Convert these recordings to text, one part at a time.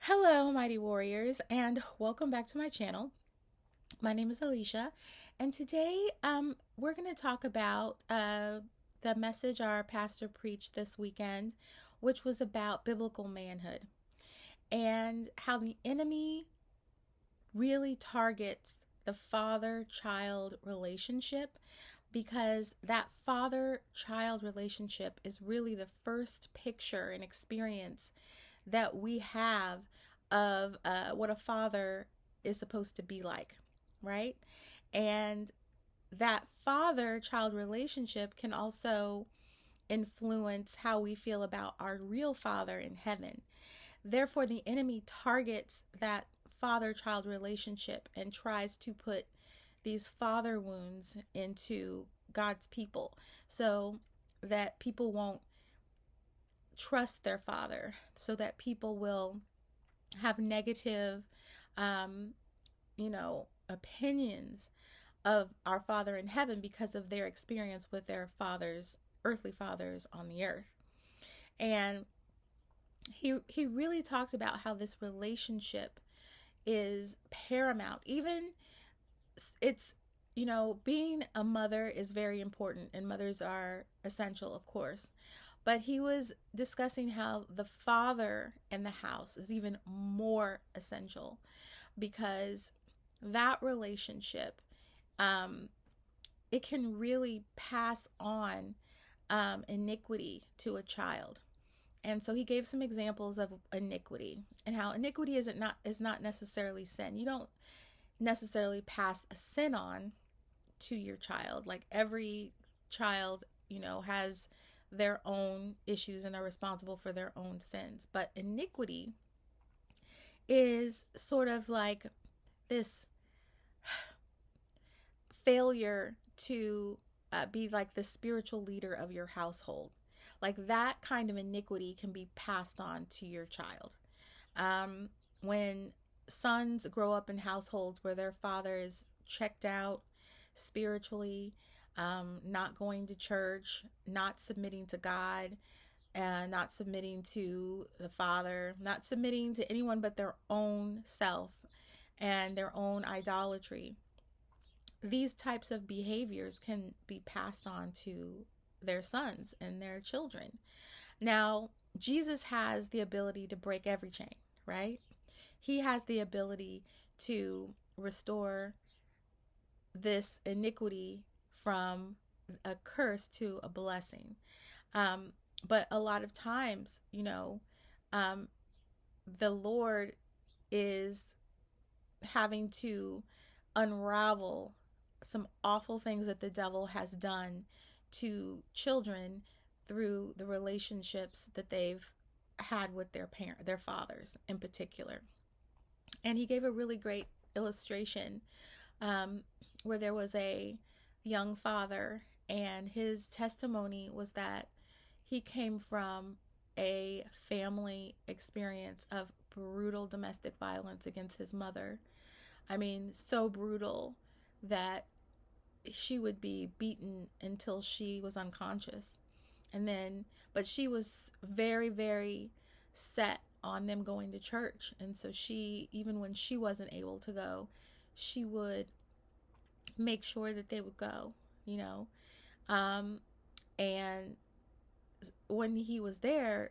Hello, mighty warriors, and welcome back to my channel. My name is Alicia, and today we're going to talk about the message our pastor preached this weekend, which was about biblical manhood and how the enemy really targets the father child relationship, because that father child relationship is really the first picture and experience that we have of what a father is supposed to be like, right? And that father child relationship can also influence how we feel about our real father in heaven. Therefore, the enemy targets that father child relationship and tries to put these father wounds into God's people so that people won't trust their father, so that people will have negative, um, opinions of our Father in heaven because of their experience with their fathers, earthly fathers on the earth. And he really talked about how this relationship is paramount. Even it's being a mother is very important, and mothers are essential, of course. But he was discussing how the father in the house is even more essential, because that relationship, um, it can really pass on iniquity to a child. And so he gave some examples of iniquity and how iniquity is not necessarily sin. You don't necessarily pass a sin on to your child. Like every child, has their own issues and are responsible for their own sins. But iniquity is sort of like this failure to be like the spiritual leader of your household. Like that kind of iniquity can be passed on to your child. When sons grow up in households where their father is checked out spiritually, not going to church, not submitting to God, and not submitting to the father, not submitting to anyone but their own self and their own idolatry, these types of behaviors can be passed on to their sons and their children. Now, Jesus has the ability to break every chain, right? He has the ability to restore this iniquity from a curse to a blessing. But a lot of times, the Lord is having to unravel some awful things that the devil has done to children through the relationships that they've had with their fathers in particular. And he gave a really great illustration, um, where there was a young father, and his testimony was that he came from a family experience of brutal domestic violence against his mother. I mean, so brutal that she would be beaten until she was unconscious. And then, but she was very, very set on them going to church. And so she, even when she wasn't able to go, she would make sure that they would go, you know. Um, and when he was there,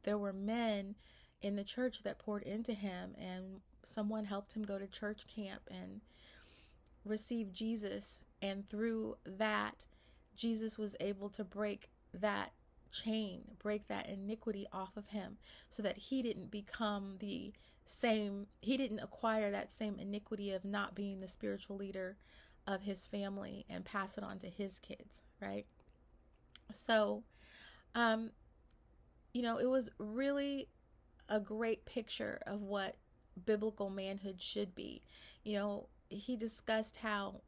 there were men in the church that poured into him, and someone helped him go to church camp and receive Jesus. And through that, Jesus was able to break that chain, break that iniquity off of him, so that he didn't become the same, he didn't acquire that same iniquity of not being the spiritual leader of his family and pass it on to his kids, right? So, um, it was really a great picture of what biblical manhood should be. He discussed how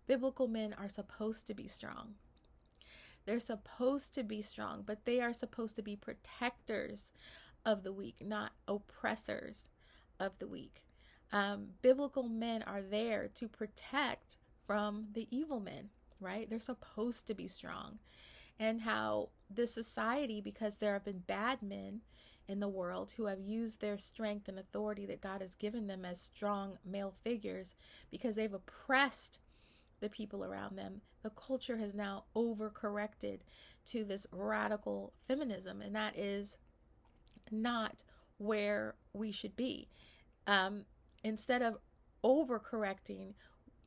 biblical men are supposed to be strong. They're supposed to be strong, but they are supposed to be protectors of the weak, not oppressors of the weak. Biblical men are there to protect from the evil men, right? They're supposed to be strong. And how this society, because there have been bad men in the world who have used their strength and authority that God has given them as strong male figures because they've oppressed the people around them. The culture has now overcorrected to this radical feminism, and that is not where we should be. Instead of overcorrecting,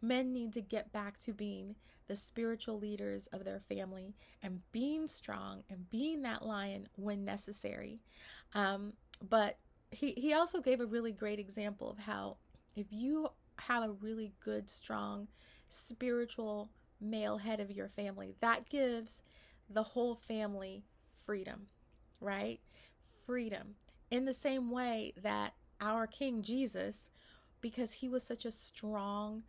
men need to get back to being the spiritual leaders of their family and being strong and being that lion when necessary. But he also gave a really great example of how if you have a really good, strong, spiritual male head of your family, that gives the whole family freedom, right? Freedom. In the same way that our King Jesus, because he was such a strong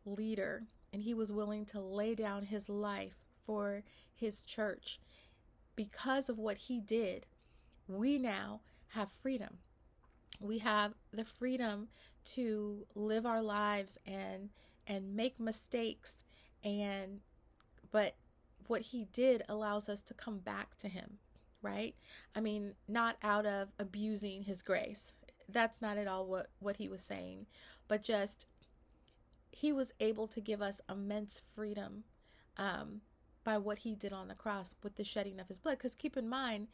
leader and he was willing to lay down his life for his church, because of what he did, we now have freedom. We have the freedom to live our lives and make mistakes, and but what he did allows us to come back to him, right? I mean, not out of abusing his grace. That's not at all what he was saying, but just he was able to give us immense freedom by what he did on the cross with the shedding of his blood. Because keep in mind,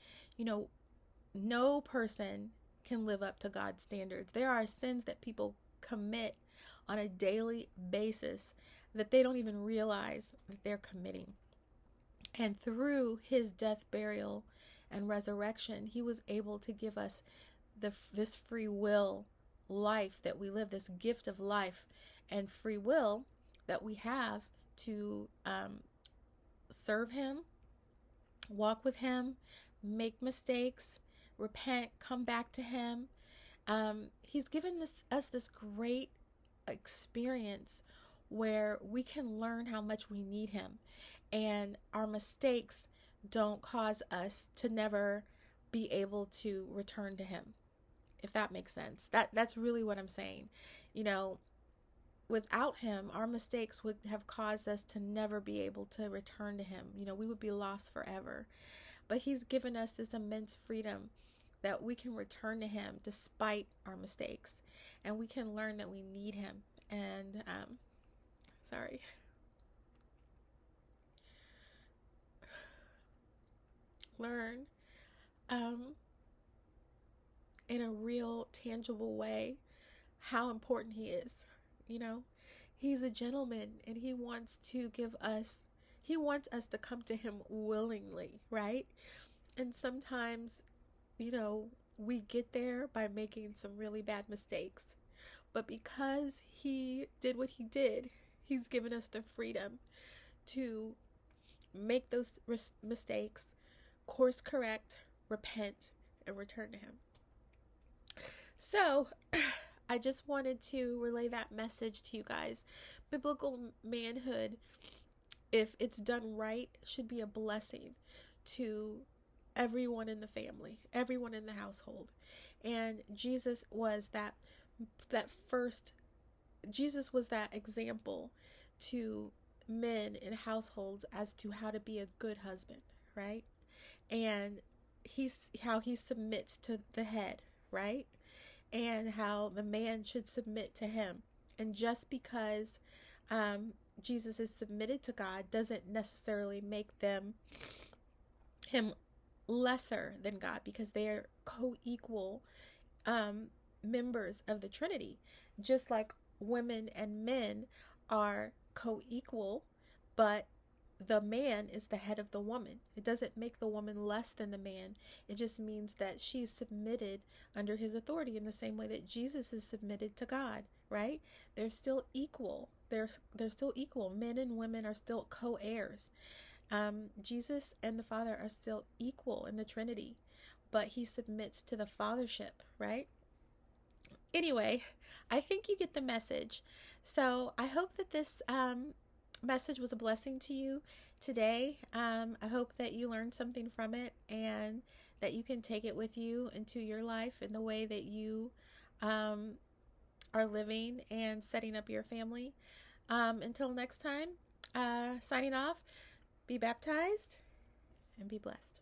no person can live up to God's standards. There are sins that people commit on a daily basis that they don't even realize that they're committing. And through his death, burial, and resurrection, he was able to give us this free will life that we live, this gift of life and free will that we have to serve him, walk with him, make mistakes, repent, come back to him. He's given us this great experience where we can learn how much we need him, and our mistakes don't cause us to never be able to return to him, if that makes sense. That's really what I'm saying. Without him, our mistakes would have caused us to never be able to return to him. We would be lost forever. But he's given us this immense freedom that we can return to him despite our mistakes, and we can learn that we need him. And learn in a real tangible way how important he is. He's a gentleman, and he wants us to come to him willingly, right? And sometimes, we get there by making some really bad mistakes. But because he did what he did, he's given us the freedom to make those mistakes, course correct, repent, and return to him. So, I just wanted to relay that message to you guys. Biblical manhood, if it's done right, should be a blessing to everyone in the family, everyone in the household. And Jesus was that example to men in households as to how to be a good husband, right? And how he submits to the head, right? And how the man should submit to him. And just because Jesus is submitted to God doesn't necessarily make him lesser than God, because they are co-equal members of the Trinity. Just like women and men are co-equal, but the man is the head of the woman. It doesn't make the woman less than the man. It just means that she's submitted under his authority in the same way that Jesus is submitted to God, right? They're still equal. They're still equal. Men and women are still co-heirs. Jesus and the Father are still equal in the Trinity, but he submits to the fathership, right? Anyway, I think you get the message. So I hope that this message was a blessing to you today. I hope that you learned something from it, and that you can take it with you into your life in the way that you are living and setting up your family. Until next time, signing off, be baptized and be blessed.